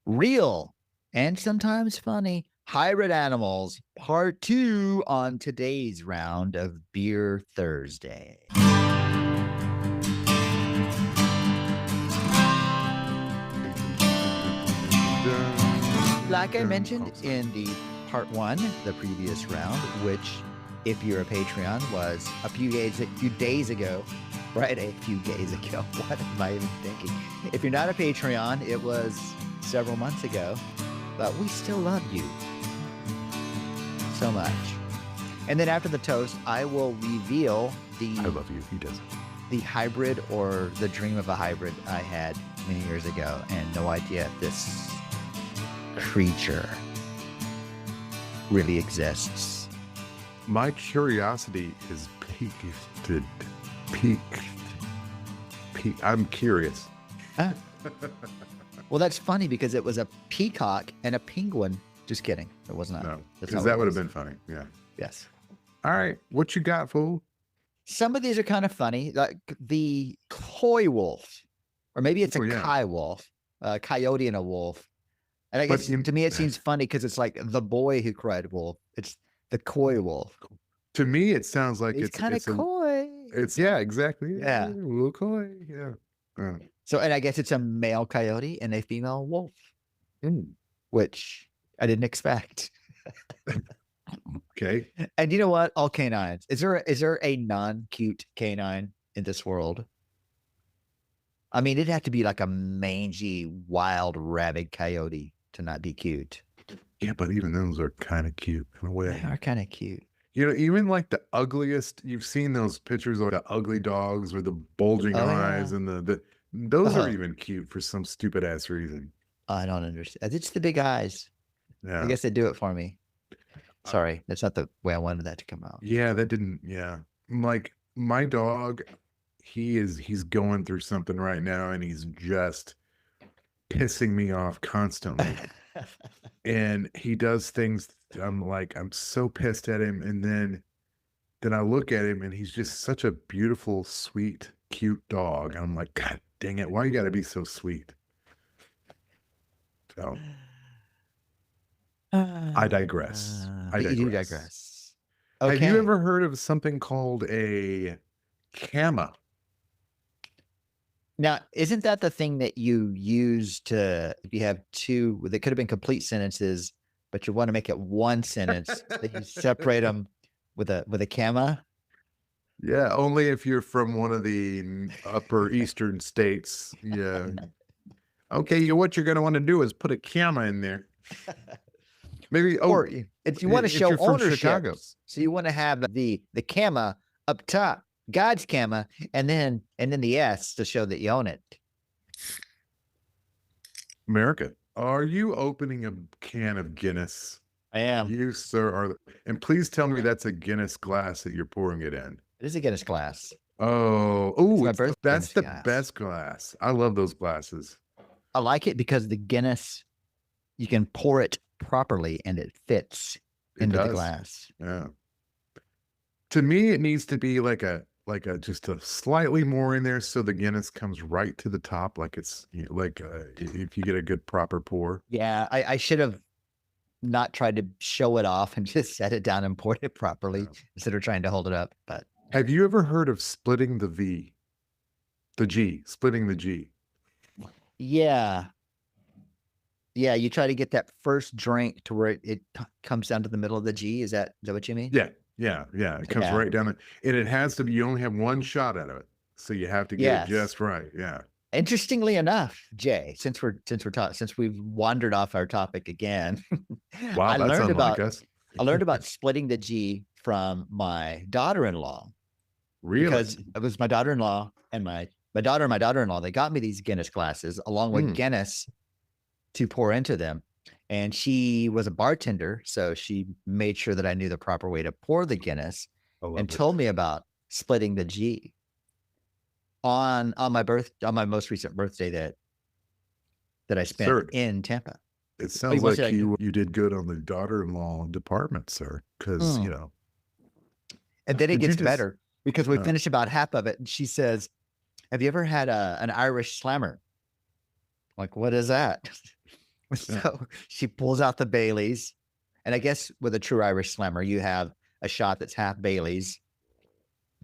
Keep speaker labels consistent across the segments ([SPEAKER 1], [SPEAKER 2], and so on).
[SPEAKER 1] Real and sometimes funny hybrid animals, part 2 on today's round of Beer Thursday. Like I mentioned in the part 1, the previous round, which, if you're a Patreon, was a few days ago. Right, a few days ago. What am I even thinking? If you're not a Patreon, it was several months ago, but we still love you so much. And then after the toast, I will reveal the...
[SPEAKER 2] I love you. He does.
[SPEAKER 1] The hybrid or the dream of a hybrid I had many years ago, and no idea if this creature really exists.
[SPEAKER 2] My curiosity is piqued. I'm curious.
[SPEAKER 1] Huh? Well, that's funny because it was a peacock and a penguin. Just kidding. It was not.
[SPEAKER 2] No, because that would have been funny. Yeah.
[SPEAKER 1] Yes.
[SPEAKER 2] All right. What you got, fool?
[SPEAKER 1] Some of these are kind of funny. Like the coywolf, or maybe it's a coywolf, a coyote and a wolf. And I guess to me, it seems funny because it's like the boy who cried wolf. It's the coywolf.
[SPEAKER 2] To me, it sounds like
[SPEAKER 1] it's kind of coy.
[SPEAKER 2] Yeah, exactly.
[SPEAKER 1] Yeah.
[SPEAKER 2] A little coy. Yeah.
[SPEAKER 1] So, and I guess it's a male coyote and a female wolf, which I didn't expect.
[SPEAKER 2] Okay.
[SPEAKER 1] And you know what? All canines. Is there a non-cute canine in this world? I mean, it'd have to be like a mangy, wild, rabid coyote to not be cute.
[SPEAKER 2] Yeah, but even those are kind of cute in a way.
[SPEAKER 1] They are kind of cute.
[SPEAKER 2] You know, even like the ugliest, you've seen those pictures of the ugly dogs with the bulging eyes and those are even cute for some stupid ass reason.
[SPEAKER 1] I don't understand. It's the big eyes.
[SPEAKER 2] Yeah.
[SPEAKER 1] I guess they do it for me. Sorry, that's not the way I wanted that to come out.
[SPEAKER 2] Yeah, that didn't. Yeah. Like my dog, he's going through something right now and he's just pissing me off constantly. And he does things. I'm so pissed at him. And then I look at him and he's just such a beautiful, sweet, cute dog. I'm like, God dang it. Why you got to be so sweet? So I digress.
[SPEAKER 1] You do digress. Okay.
[SPEAKER 2] Have you ever heard of something called a camma?
[SPEAKER 1] Now, isn't that the thing that you use to, if you have two, that could have been complete sentences, but you want to make it one sentence, that you separate them with a camma?
[SPEAKER 2] Yeah, only if you're from one of the upper eastern states. Yeah. Okay, what you're going to want to do is put a camma in there. Maybe,
[SPEAKER 1] or if you want to show ownership,
[SPEAKER 2] Chicago.
[SPEAKER 1] So you want to have the camma up top, God's camma, and then the S to show that you own it.
[SPEAKER 2] America, are you opening a can of Guinness?
[SPEAKER 1] I am.
[SPEAKER 2] You, sir, are. And please tell me that's a Guinness glass that you're pouring it in.
[SPEAKER 1] It is a Guinness glass.
[SPEAKER 2] That's the best glass. I love those glasses.
[SPEAKER 1] I like it because the Guinness, you can pour it properly and it fits into the glass.
[SPEAKER 2] Yeah. To me, it needs to be like a just a slightly more in there so the Guinness comes right to the top, like it's like if you get a good proper pour.
[SPEAKER 1] Yeah, I should have not tried to show it off and just set it down and poured it properly instead of trying to hold it up. But
[SPEAKER 2] have you ever heard of splitting the splitting the G?
[SPEAKER 1] Yeah. Yeah, you try to get that first drink to where it comes down to the middle of the G. Is that what you mean?
[SPEAKER 2] Yeah. It comes right down there. And it has to be, you only have one shot out of it. So you have to get it just right. Yeah.
[SPEAKER 1] Interestingly enough, Jay, since we've wandered off our topic again.
[SPEAKER 2] Wow, I
[SPEAKER 1] learned about splitting the G from my daughter-in-law.
[SPEAKER 2] Really?
[SPEAKER 1] Because it was my daughter-in-law and my daughter and my daughter-in-law. They got me these Guinness glasses along with Guinness to pour into them. And she was a bartender, so she made sure that I knew the proper way to pour the Guinness and told me about splitting the G on my most recent birthday that I spent in Tampa.
[SPEAKER 2] It sounds like you did good on the daughter-in-law department, sir, because
[SPEAKER 1] And then it gets better because we finished about half of it, and she says, "Have you ever had an Irish slammer?" Like, what is that?
[SPEAKER 2] Yeah.
[SPEAKER 1] So she pulls out the Baileys. And I guess with a true Irish Slammer, you have a shot that's half Baileys,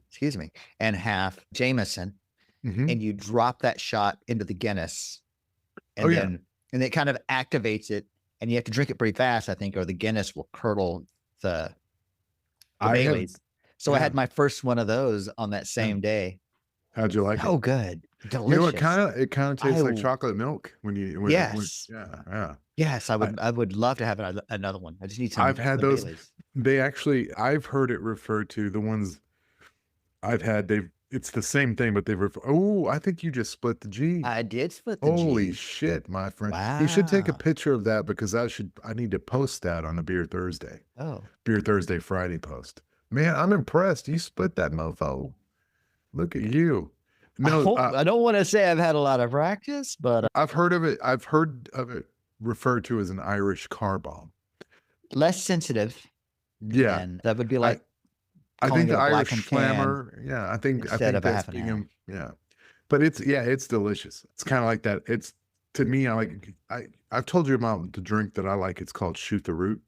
[SPEAKER 1] excuse me, and half Jameson.
[SPEAKER 2] Mm-hmm.
[SPEAKER 1] And you drop that shot into the Guinness. And
[SPEAKER 2] Oh, yeah.
[SPEAKER 1] then and it kind of activates it. And you have to drink it pretty fast, I think, or the Guinness will curdle the
[SPEAKER 2] I have,
[SPEAKER 1] Baileys. So I
[SPEAKER 2] yeah.
[SPEAKER 1] had my first one of those on that
[SPEAKER 2] Yeah.
[SPEAKER 1] same day.
[SPEAKER 2] How'd you like
[SPEAKER 1] So
[SPEAKER 2] it?
[SPEAKER 1] good.
[SPEAKER 2] You know, it
[SPEAKER 1] Delicious.
[SPEAKER 2] kind of tastes like
[SPEAKER 1] I
[SPEAKER 2] chocolate milk when
[SPEAKER 1] Yes.
[SPEAKER 2] yeah.
[SPEAKER 1] Yes, I would love to have another one. I just need
[SPEAKER 2] I've
[SPEAKER 1] some
[SPEAKER 2] had
[SPEAKER 1] the
[SPEAKER 2] those.
[SPEAKER 1] Baileys.
[SPEAKER 2] I've heard it referred to, the ones I've had, it's the same thing, but oh, I think you just split the G.
[SPEAKER 1] I did split the
[SPEAKER 2] Holy
[SPEAKER 1] G.
[SPEAKER 2] shit, my friend. You should take a
[SPEAKER 1] Wow.
[SPEAKER 2] picture of that, because I need to post that on a Beer
[SPEAKER 1] Oh.
[SPEAKER 2] Thursday, Friday post. Man, I'm impressed. You split that mofo. Look at you. No,
[SPEAKER 1] I don't want to say I've had a lot of practice, but
[SPEAKER 2] I've heard of it. I've heard of it referred to as an Irish car bomb.
[SPEAKER 1] less sensitive.
[SPEAKER 2] Yeah.
[SPEAKER 1] And that would be like
[SPEAKER 2] I
[SPEAKER 1] calling
[SPEAKER 2] think
[SPEAKER 1] it
[SPEAKER 2] the
[SPEAKER 1] a
[SPEAKER 2] Irish
[SPEAKER 1] blackened can
[SPEAKER 2] Slammer, yeah, I think
[SPEAKER 1] instead of a
[SPEAKER 2] that's
[SPEAKER 1] half and half.
[SPEAKER 2] yeah. But it's delicious. It's kind of like that. It's, to me, I've told you about the drink that I like. It's called Shoot the Root.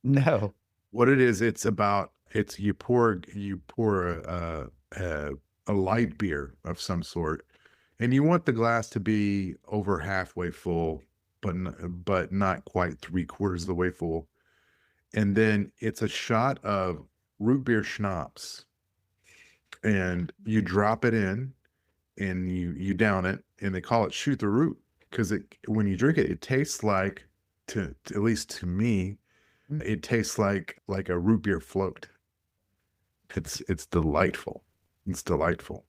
[SPEAKER 1] No.
[SPEAKER 2] What it is, you pour a light beer of some sort, and you want the glass to be over halfway full, but not quite 3/4 of the way full. And then it's a shot of root beer schnapps, and you drop it in, and you down it, and they call it Shoot the Root, because when you drink it, it tastes like, at least to me, it tastes like a root beer float. It's delightful. It's delightful.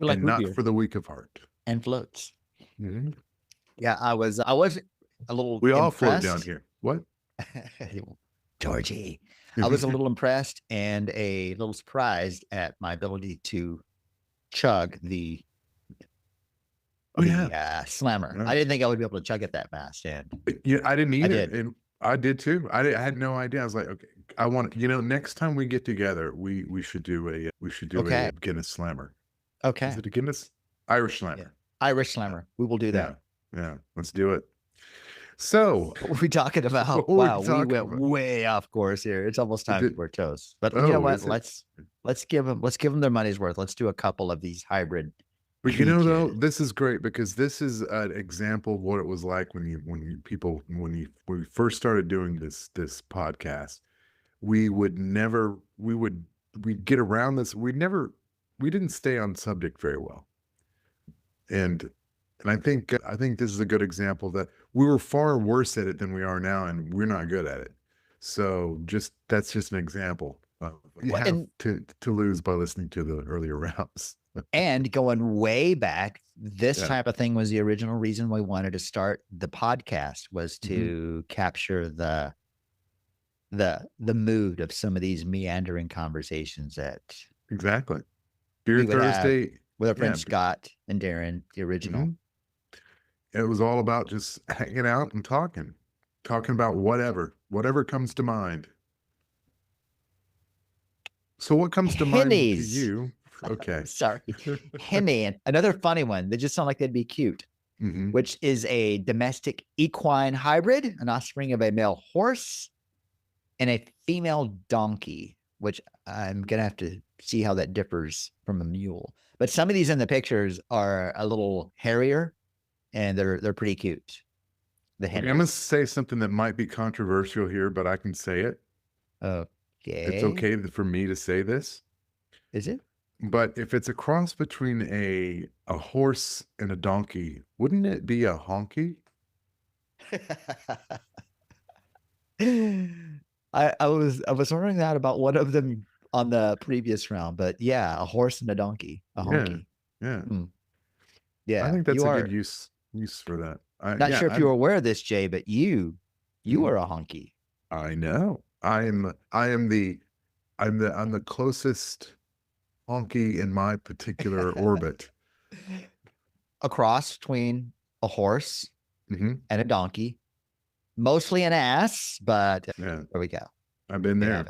[SPEAKER 1] Like
[SPEAKER 2] And
[SPEAKER 1] root
[SPEAKER 2] not
[SPEAKER 1] beer
[SPEAKER 2] for the weak of heart.
[SPEAKER 1] and floats.
[SPEAKER 2] Mm-hmm.
[SPEAKER 1] Yeah, I was a little
[SPEAKER 2] We all float
[SPEAKER 1] impressed.
[SPEAKER 2] down here. What?
[SPEAKER 1] Georgie. I was a little impressed and a little surprised at my ability to chug the slammer.
[SPEAKER 2] Yeah.
[SPEAKER 1] I didn't think I would be able to chug it that fast. And
[SPEAKER 2] Yeah, I didn't either.
[SPEAKER 1] did.
[SPEAKER 2] And I did too. I had no idea. I was like, okay, I want, next time we get together, we should do a Guinness Slammer.
[SPEAKER 1] Okay.
[SPEAKER 2] Is it a Guinness? Irish Slammer.
[SPEAKER 1] Yeah. Irish Slammer. We will do that.
[SPEAKER 2] Yeah. Let's do it. So
[SPEAKER 1] what were we talking about? Wow, we went way off course here. It's almost time for toast. But you know what? Let's give them their money's worth. Let's do a couple of these hybrid.
[SPEAKER 2] But though, this is great, because this is an example of what it was like when we first started doing this podcast. We'd get around this. We didn't stay on subject very well. And I think this is a good example that we were far worse at it than we are now, and we're not good at it. So that's just an example. You have to lose by listening to the earlier rounds.
[SPEAKER 1] And going way back, this type of thing was the original reason we wanted to start the podcast, was to capture the mood of some of these meandering conversations that
[SPEAKER 2] exactly Beer Thursday
[SPEAKER 1] with our friends Scott and Darren, the original.
[SPEAKER 2] It was all about just hanging out and talking about whatever comes to mind. So what comes to mind to you? Okay.
[SPEAKER 1] Sorry. Henny, another funny one. They just sound like they'd be cute, which is a domestic equine hybrid, an offspring of a male horse and a female donkey, which I'm going to have to see how that differs from a mule. But some of these in the pictures are a little hairier, and they're pretty cute. The Henny.
[SPEAKER 2] I'm going to say something that might be controversial here, but I can say it.
[SPEAKER 1] Okay.
[SPEAKER 2] It's okay for me to say this.
[SPEAKER 1] Is it?
[SPEAKER 2] But if it's a cross between a horse and a donkey, wouldn't it be a honky?
[SPEAKER 1] I was wondering that about one of them on the previous round, but yeah, a horse and a donkey, a honky.
[SPEAKER 2] Yeah.
[SPEAKER 1] Yeah.
[SPEAKER 2] I think that's a good use for that.
[SPEAKER 1] Not sure if you were aware of this, Jay, but you are a honky.
[SPEAKER 2] I know. I'm the closest honky in my particular orbit.
[SPEAKER 1] A cross between a horse and a donkey, mostly an ass, but there we go.
[SPEAKER 2] I've been there.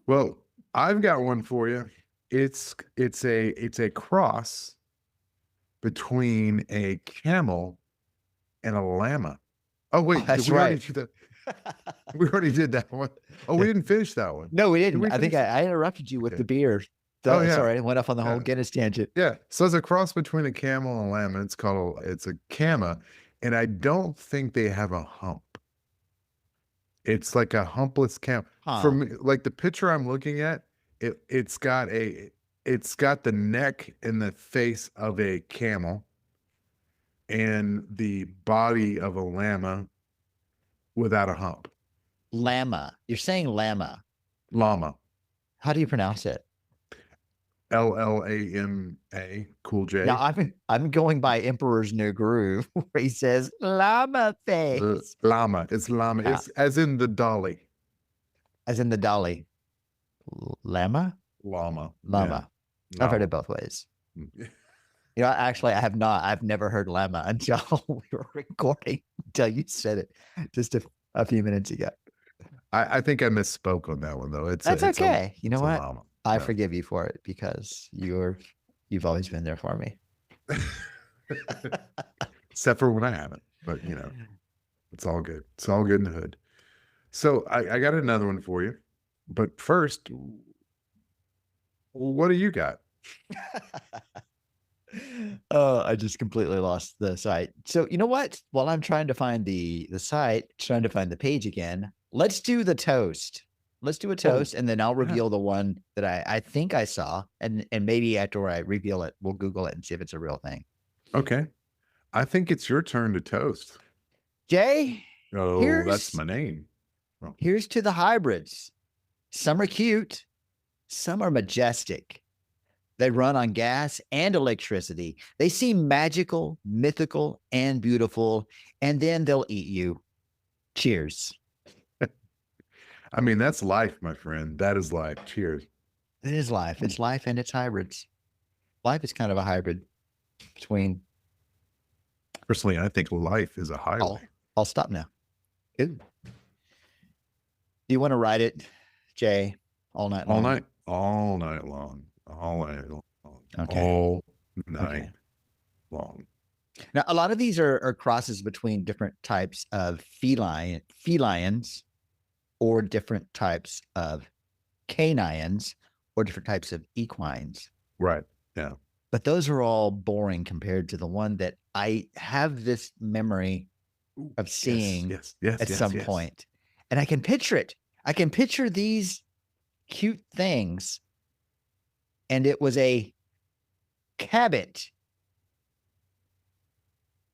[SPEAKER 2] Well, I've got one for you. It's a cross between a camel and a llama. Oh, wait,
[SPEAKER 1] that's
[SPEAKER 2] we already
[SPEAKER 1] right.
[SPEAKER 2] did that? We already did that one. Oh, we didn't finish that one.
[SPEAKER 1] No, we
[SPEAKER 2] Did
[SPEAKER 1] didn't.
[SPEAKER 2] we
[SPEAKER 1] I think
[SPEAKER 2] finish that?
[SPEAKER 1] I interrupted you with
[SPEAKER 2] Okay.
[SPEAKER 1] the beer.
[SPEAKER 2] Oh, yeah.
[SPEAKER 1] Sorry, I went off on the whole
[SPEAKER 2] Yeah.
[SPEAKER 1] Guinness tangent.
[SPEAKER 2] Yeah. So it's a cross between a camel and a llama. It's a camma, and I don't think they have a hump. It's like a humpless camel. For
[SPEAKER 1] Huh.
[SPEAKER 2] me, like the picture I'm looking at, it's got the neck and the face of a camel and the body of a llama without a hump.
[SPEAKER 1] Llama. You're saying llama.
[SPEAKER 2] Llama.
[SPEAKER 1] How do you pronounce it?
[SPEAKER 2] Llama. Cool J.
[SPEAKER 1] Now I'm going by Emperor's New Groove where he says llama face.
[SPEAKER 2] Llama. It's llama.
[SPEAKER 1] Yeah.
[SPEAKER 2] It's as in the dolly.
[SPEAKER 1] As in the dolly. Llama?
[SPEAKER 2] Llama.
[SPEAKER 1] Llama.
[SPEAKER 2] Yeah.
[SPEAKER 1] I've heard it both ways. You know, actually, I have not. I've never heard llama until we were recording, until you said it just a few minutes ago.
[SPEAKER 2] I think I misspoke on that one, though.
[SPEAKER 1] That's okay. You know what?
[SPEAKER 2] Llama.
[SPEAKER 1] I
[SPEAKER 2] Yeah.
[SPEAKER 1] forgive you for it because you've always been there for me.
[SPEAKER 2] Except for when I haven't. But, you know, it's all good. It's all good in the hood. So I got another one for you. But first, what do you got?
[SPEAKER 1] Oh, I just completely lost the site. So you know what? While I'm trying to find the site, trying to find the page again, let's do the toast. Let's do a toast, and then I'll reveal the one that I think I saw, and maybe after I reveal it, we'll Google it and see if it's a real thing.
[SPEAKER 2] Okay. I think it's your turn to toast.
[SPEAKER 1] Jay,
[SPEAKER 2] Oh, that's my name. Oh.
[SPEAKER 1] Here's to the hybrids. Some are cute, some are majestic. They run on gas and electricity. They seem magical, mythical, and beautiful, and then they'll eat you. Cheers.
[SPEAKER 2] I mean, that's life, my friend. That is life. Cheers.
[SPEAKER 1] It is life. It's life and it's hybrids. Life is kind of a hybrid between.
[SPEAKER 2] Personally, I think life is a highway.
[SPEAKER 1] I'll stop now. Good. Do you want to ride it, Jay, all night long?
[SPEAKER 2] All night long. All night long.
[SPEAKER 1] Okay.
[SPEAKER 2] All night long.
[SPEAKER 1] Now, a lot of these are crosses between different types of felines or different types of canines or different types of equines.
[SPEAKER 2] Right. Yeah.
[SPEAKER 1] But those are all boring compared to the one that I have this memory of seeing at some point. And I can picture it. I can picture these cute things. And it was a cabbit.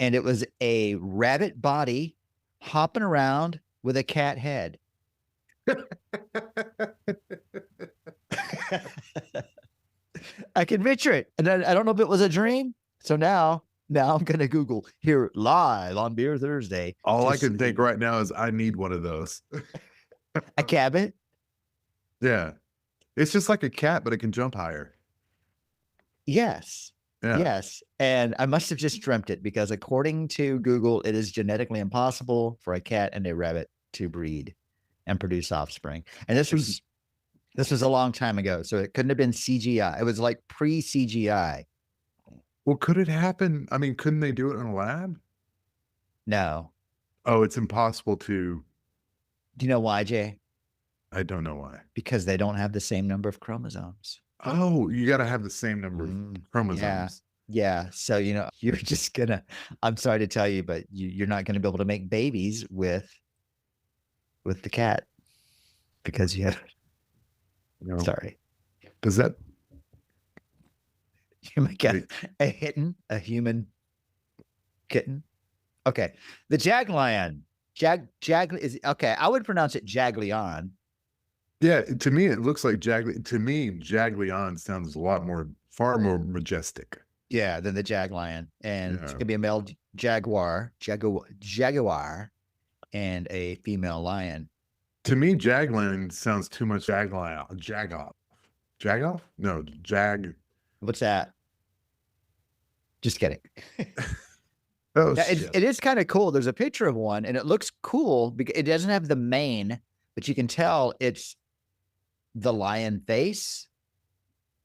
[SPEAKER 1] And it was a rabbit body hopping around with a cat head. I can picture it. And I don't know if it was a dream. So now I'm going to Google here live on Beer Thursday.
[SPEAKER 2] All I can think right now is I need one of those.
[SPEAKER 1] A cabbit?
[SPEAKER 2] Yeah. It's just like a cat, but it can jump higher.
[SPEAKER 1] Yes.
[SPEAKER 2] Yeah.
[SPEAKER 1] Yes. And I must have just dreamt it because according to Google, it is genetically impossible for a cat and a rabbit to breed and produce offspring. And this was a long time ago. So it couldn't have been CGI. It was like pre-CGI.
[SPEAKER 2] Well, could it happen? I mean, couldn't they do it in a lab?
[SPEAKER 1] No.
[SPEAKER 2] Oh, it's impossible to.
[SPEAKER 1] Do you know why, Jay?
[SPEAKER 2] I don't know why.
[SPEAKER 1] Because they don't have the same number of chromosomes.
[SPEAKER 2] Oh, you got to have the same number of chromosomes.
[SPEAKER 1] Yeah. So, you're just gonna, I'm sorry to tell you, but you're not going to be able to make babies with the cat because you have, sorry.
[SPEAKER 2] Does that?
[SPEAKER 1] You might get a human kitten. Okay. The jaglion. Is okay. I would pronounce it jaglion.
[SPEAKER 2] Yeah, to me it looks like jaglion sounds far more majestic.
[SPEAKER 1] Yeah, than the jaglion. And it's gonna be a male jaguar, and a female lion.
[SPEAKER 2] To me, jaglion sounds too much jagoff. No, jag.
[SPEAKER 1] What's that? Just kidding.
[SPEAKER 2] Oh,
[SPEAKER 1] it is kind of cool. There's a picture of one, and it looks cool because it doesn't have the mane, but you can tell it's the lion face.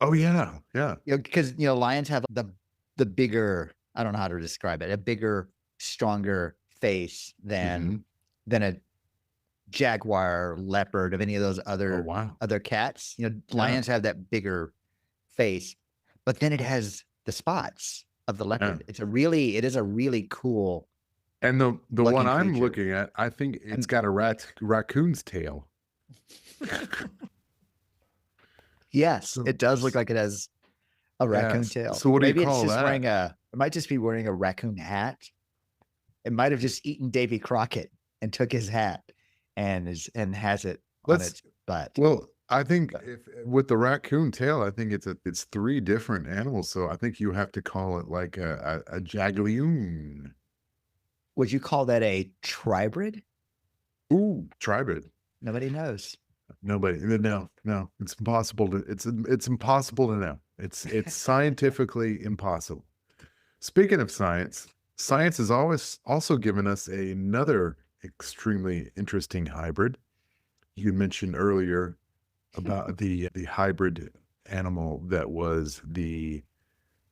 [SPEAKER 2] Oh yeah, yeah.
[SPEAKER 1] Because lions have the bigger. I don't know how to describe it. A bigger stronger face
[SPEAKER 2] Mm-hmm.
[SPEAKER 1] than a jaguar, leopard, of any of those
[SPEAKER 2] Oh, wow.
[SPEAKER 1] other cats. You know,
[SPEAKER 2] Yeah.
[SPEAKER 1] lions have that bigger face, but then it has the spots of the
[SPEAKER 2] Yeah.
[SPEAKER 1] leopard. It is a really cool
[SPEAKER 2] And the one
[SPEAKER 1] looking
[SPEAKER 2] I'm
[SPEAKER 1] creature.
[SPEAKER 2] looking at, I think it's
[SPEAKER 1] And
[SPEAKER 2] got a raccoon's tail.
[SPEAKER 1] yes,
[SPEAKER 2] So,
[SPEAKER 1] it does look like it has a raccoon
[SPEAKER 2] yes.
[SPEAKER 1] tail.
[SPEAKER 2] So what do you
[SPEAKER 1] Maybe it's
[SPEAKER 2] call
[SPEAKER 1] just
[SPEAKER 2] that?
[SPEAKER 1] it might just be wearing a raccoon hat. It might have just eaten Davy Crockett and took his hat and has it on
[SPEAKER 2] Let's
[SPEAKER 1] its butt.
[SPEAKER 2] Well, I think
[SPEAKER 1] But
[SPEAKER 2] if with the raccoon tail, I think it's three different animals. So I think you have to call it like a jagleoon.
[SPEAKER 1] would you call that a tribrid?
[SPEAKER 2] Ooh, tribrid.
[SPEAKER 1] Nobody knows.
[SPEAKER 2] Nobody. No. It's impossible to. It's impossible to know. It's scientifically impossible. Speaking of science, science has always also given us another extremely interesting hybrid. You mentioned earlier about the hybrid animal that was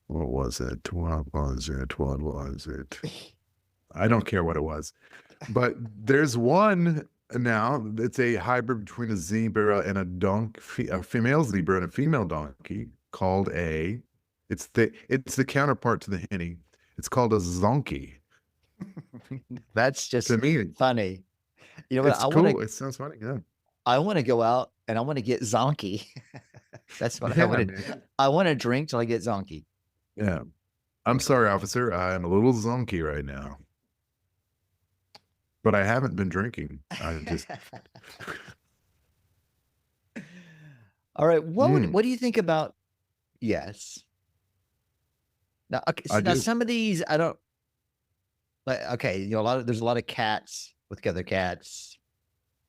[SPEAKER 2] what was it? What was it? What was it? I don't care what it was. But there's one now, it's a hybrid between a zebra and a donkey, a female zebra and a female donkey called it's the counterpart to the henny. It's called a zonkey.
[SPEAKER 1] That's
[SPEAKER 2] To
[SPEAKER 1] just
[SPEAKER 2] me,
[SPEAKER 1] funny. You know what?
[SPEAKER 2] it's cool. It sounds funny. Yeah.
[SPEAKER 1] I want to go out and I want to get zonky. That's what I
[SPEAKER 2] Yeah,
[SPEAKER 1] want to
[SPEAKER 2] man.
[SPEAKER 1] I want to drink till I get zonky.
[SPEAKER 2] Yeah. I'm sorry, officer. I'm a little zonky right now. But I haven't been drinking. I just
[SPEAKER 1] All right.
[SPEAKER 2] Mm,
[SPEAKER 1] What do you think about yes? Now, okay,
[SPEAKER 2] I
[SPEAKER 1] so now
[SPEAKER 2] do.
[SPEAKER 1] some of these I don't like. Okay, you know, there's a lot of cats with other cats,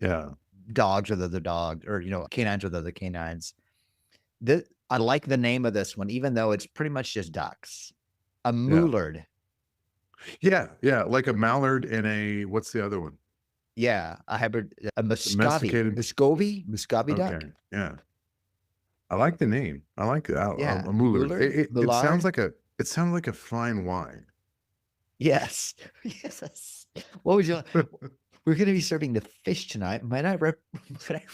[SPEAKER 2] Yeah.
[SPEAKER 1] dogs with other dogs, or you know, canines with other canines. I like the name of this one, even though it's pretty much just ducks. A
[SPEAKER 2] Yeah.
[SPEAKER 1] mullard.
[SPEAKER 2] Yeah. Like a mallard and what's the other one?
[SPEAKER 1] Yeah, a hybrid, a
[SPEAKER 2] Domesticated.
[SPEAKER 1] Muscovy
[SPEAKER 2] Okay.
[SPEAKER 1] duck.
[SPEAKER 2] Yeah. I like the name. I like
[SPEAKER 1] Yeah,
[SPEAKER 2] a mullard.
[SPEAKER 1] mullard,
[SPEAKER 2] It sounds
[SPEAKER 1] mullard.
[SPEAKER 2] like it sounds like a fine wine.
[SPEAKER 1] Yes, yes. What would you? We're going to be serving the fish tonight. Might I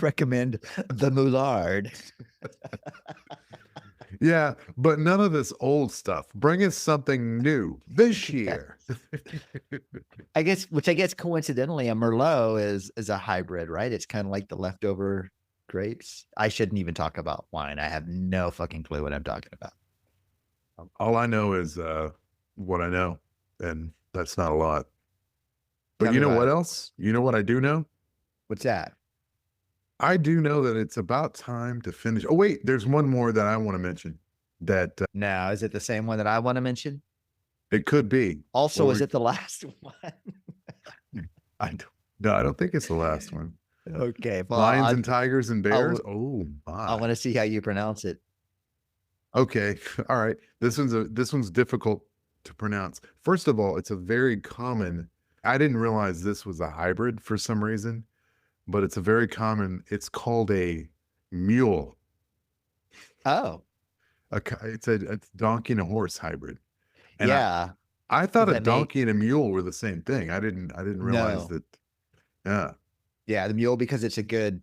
[SPEAKER 1] recommend the mullard?
[SPEAKER 2] Yeah, but none of this old stuff. Bring us something new this year.
[SPEAKER 1] I guess, which I guess coincidentally, a Merlot is a hybrid, right? It's kind of like the leftover grapes. I shouldn't even talk about wine. I have no fucking clue what I'm talking about.
[SPEAKER 2] All I know is what I know, and that's not a lot. But
[SPEAKER 1] Tell
[SPEAKER 2] you
[SPEAKER 1] me
[SPEAKER 2] know
[SPEAKER 1] about
[SPEAKER 2] what
[SPEAKER 1] it.
[SPEAKER 2] else? You know what I do know?
[SPEAKER 1] What's that?
[SPEAKER 2] I do know that it's about time to finish. Oh, wait, there's one more that I want to mention that
[SPEAKER 1] Now, is it the same one that I want to mention?
[SPEAKER 2] it could be.
[SPEAKER 1] Also, is it the last one?
[SPEAKER 2] I don't, no, I don't think it's the last one.
[SPEAKER 1] Okay, well,
[SPEAKER 2] Lions and tigers and bears.
[SPEAKER 1] I'll,
[SPEAKER 2] Oh
[SPEAKER 1] I
[SPEAKER 2] my.
[SPEAKER 1] want to see how you pronounce it.
[SPEAKER 2] Okay. All right. This one's difficult to pronounce. First of all, it's a very common. I didn't realize this was a hybrid for some reason, but it's a very common. It's called a mule.
[SPEAKER 1] Oh,
[SPEAKER 2] It's a donkey and a horse hybrid. And
[SPEAKER 1] yeah.
[SPEAKER 2] I thought
[SPEAKER 1] Does
[SPEAKER 2] a
[SPEAKER 1] that make
[SPEAKER 2] donkey and a mule were the same thing. I didn't realize
[SPEAKER 1] no?
[SPEAKER 2] that. Yeah.
[SPEAKER 1] Yeah, the mule because it's a good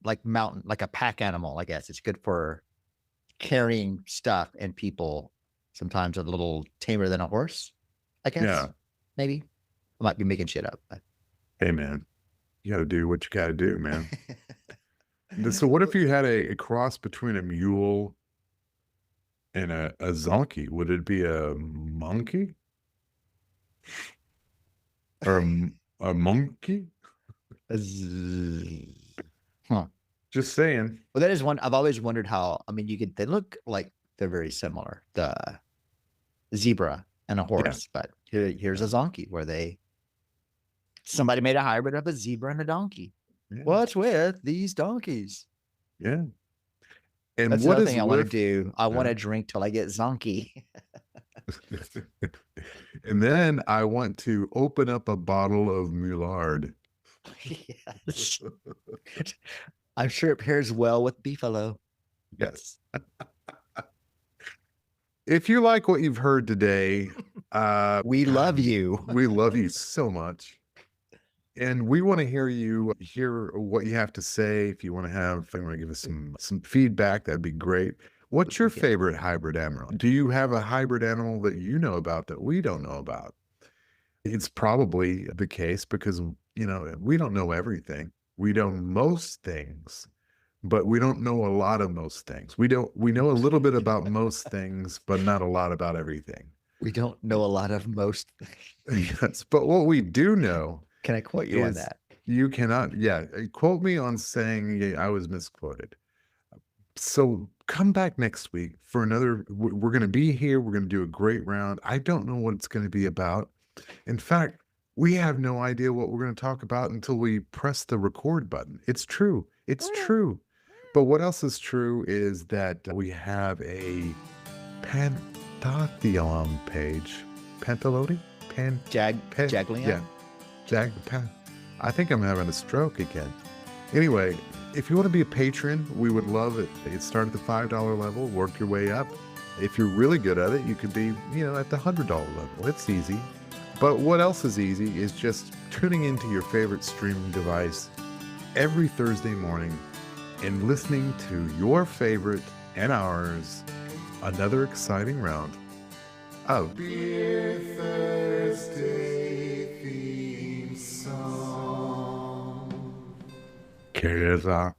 [SPEAKER 1] like mountain, like a pack animal. I guess it's good for carrying stuff and people. Sometimes a little tamer than a horse. I guess
[SPEAKER 2] Yeah.
[SPEAKER 1] maybe I might be making shit up. But.
[SPEAKER 2] Hey man, you got to do what you got to do, man. So what if you had a cross between a mule and a zonkey? Would it be a monkey or a monkey?
[SPEAKER 1] Huh.
[SPEAKER 2] Just saying.
[SPEAKER 1] Well, that is one I've always wondered how. I mean, they look like they're very similar. The zebra and a horse, but here's a zonkey where somebody made a hybrid of a zebra and a donkey.
[SPEAKER 2] Yeah.
[SPEAKER 1] What's with these donkeys?
[SPEAKER 2] Yeah. And
[SPEAKER 1] That's
[SPEAKER 2] what
[SPEAKER 1] another
[SPEAKER 2] is
[SPEAKER 1] thing I want to
[SPEAKER 2] with
[SPEAKER 1] do. I want to drink till I get zonky.
[SPEAKER 2] and then I want to open up a bottle of mullard.
[SPEAKER 1] Yes. I'm sure it pairs well with beefalo.
[SPEAKER 2] Yes. If you like what you've heard today,
[SPEAKER 1] We love you.
[SPEAKER 2] we love you so much. And we want to hear what you have to say. If you want to give us some feedback, that'd be great. What's your favorite hybrid animal? Do you have a hybrid animal that you know about that we don't know about? It's probably the case because, we don't know everything. We know most things, but we don't know a lot of most things. We know a little bit about most things, but not a lot about everything.
[SPEAKER 1] We don't know a lot of most things.
[SPEAKER 2] Yes, but what we do know.
[SPEAKER 1] Can I quote you on that?
[SPEAKER 2] You cannot, quote me on saying I was misquoted. So come back next week for we're going to be here. We're going to do a great round. I don't know what it's going to be about. In fact, we have no idea what we're going to talk about until we press the record button. It's true. It's true. But what else is true is that we have a Pantathion page. Pantalodi?
[SPEAKER 1] Jaglion?
[SPEAKER 2] Yeah. I think I'm having a stroke again. Anyway, if you want to be a patron, we would love it. It starts at the $5 level, work your way up. If you're really good at it, you could be, at the $100 level. It's easy. But what else is easy is just tuning into your favorite streaming device every Thursday morning and listening to your favorite and ours, another exciting round of Beer Thursday theme song. Kayla.